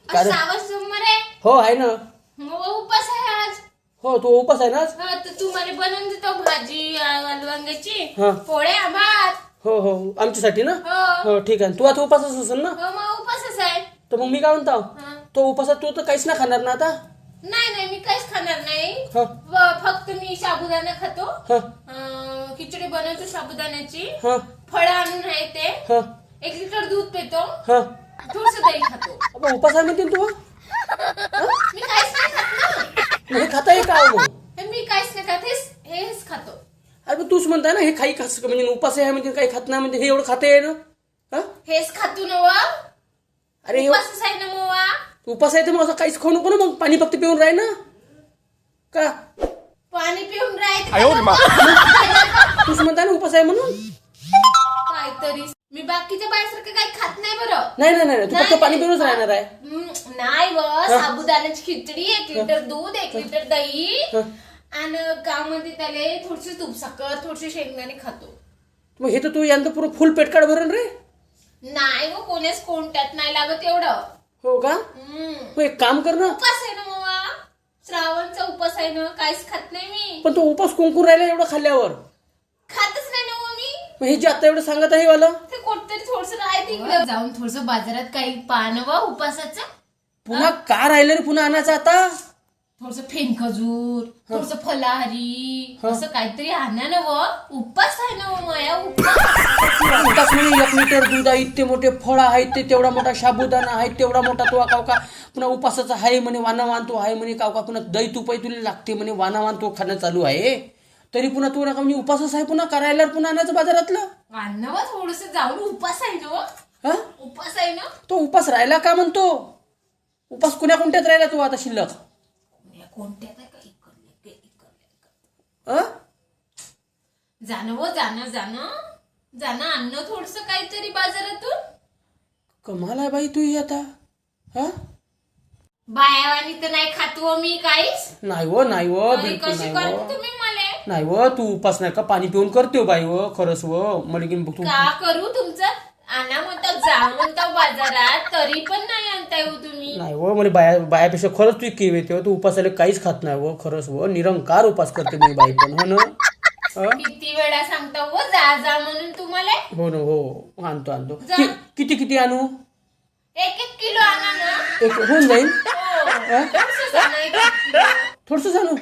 आज काय? सोमवार आहे. हो आहे ना. मग उपास आहे आज. हो तू उपास आहे ना आज? हा, तर तू मला बनवून देतो भाजी आलू वांग्याची हा. पोळ्या भात. हो हो आमच्यासाठी ना. हो हो ठीक आहे. तू आता उपासच असेल ना. हो, मग उपासच आहे. तर मग मी काय म्हणतो हा. तो उपासात तू तर काहीच नाही खाणार ना आता. नाही नाही, मी काहीच खाणार नाही. हा फक्त मी साबुदाणा खातो. हा खिचडी बनवतो साबुदाण्याची. हा फळं आणून आहे ते. हा 1 लिटर दूध पितो. हा थोडस दही खातो. अबे, उपास आहे म्हणते तू. मी काहीच नाही खात ना. हे खाता आहे का मग? मी काहीच नाही खात. हेच खातो. अरे पण तूच म्हणताय ना हे काही खास म्हणजे उपास आहे म्हणजे काही खात नाही म्हणजे हे एवढं खाते आहे ना. हा हेच खातो ना वा. अरे हे उपासच आहे ना मग वा. उपास आहे तर मग असं काहीच खाऊ नको ना मग पाणी फक्त पिऊन राह ना का. पाणी पिऊन राहायचं. तूच म्हणताय ना उपास आहे म्हणून. काहीतरी मी बाकीच्या बायासारखं काही खात नाही बरं. नाही नाही नाही तू फक्त पाणी पिऊनच राहणार आहे. नाही व साबुदाण्याची खिचडी 1 लिटर दूध 1 लिटर दही हा. आणि का म्हणते त्याला थोडीशी तूप साखर थोडीशी शेंगदाणे खातो. मग हे तर तू यांचं पुरं फुल पेटकाड भरण रे. नाही व कोणीच कोणत्यात नाही लागत एवढं. हो का मग एक काम कर ना. उपास आहे ना मग श्रावणचा उपास आहे ना. काहीच खात नाही मी. पण तो उपास कोण राहिला एवढं खाल्ल्यावर. खातच नाही ना मी. मग हे जे आता एवढं सांगत आहे वाला ते कोणतरी थोडस राहते इकडे जाऊन थोडस बाजारात काही पान व उपासाचं. पुन्हा का राहिलं रे पुन्हा आणायचं आता. थोडस फेनखजूर थोडस फलाहारी असं काहीतरी आणा ना व. उपास आहे ना व माया उपास. उपास म्हणजे 1 लिटर दूध आहे इतके मोठे फळ आहेत ते तेवढा मोठा साबुदाणा आहे तेवढा मोठा तो कावका पुन्हा उपासाचा आहे म्हणे वाना वानतो आहे म्हणे कावका पुन्हा दही तुपाई तुला लागते म्हणे वाना वानतो खाणं चालू आहे. तरी पुन्हा तू नका म्हणजे उपासच आहे पुन्हा करायला पुन्हा आणायचं बाजारातलं. आणा व थोडस जाऊन उपास आहे ना व. हा उपास आहे ना. तो उपास राहिला का म्हणतो. उपास कुण्या कोणत्यात राहिला तू आता शिल्लक. कोणत्यात आहे का इकडले अ जाणं व जाणं आणणं थोडस काहीतरी बाजारातून. कमाल आहे बाई तू ही आता. हा बायावानी तर नाही खात व मी काहीच. नाही वो नाही वो बिलकुल कशी नाही करते वो. तुम्ही मला. नाही व तू उपास नाही का पाणी पिऊन करते हो बाई व खरंच व मला की तू. का करू तुमचं. आणा म्हणता जा म्हणता बाजारात तरी पण नाही आणताय हो तुम्ही. नाही व मला बायापेक्षा खरंच तू केव येते तू उपासाला काहीच खात नाही व खरंच व निरंकार उपास करते मी बाई पण हो ना. किती वेळा सांगता व जा म्हणून तुम्हाला. हो ना हो आणतो आणतो जा. किती आणू. 1 किलो आणा ना. एक होऊन जाईल. हो. थोडंसंच आणा, 1 किलो. थोडस आणू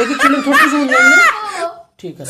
1 किलो थोडस होऊन जाईल ना. हो. ठीक आहे.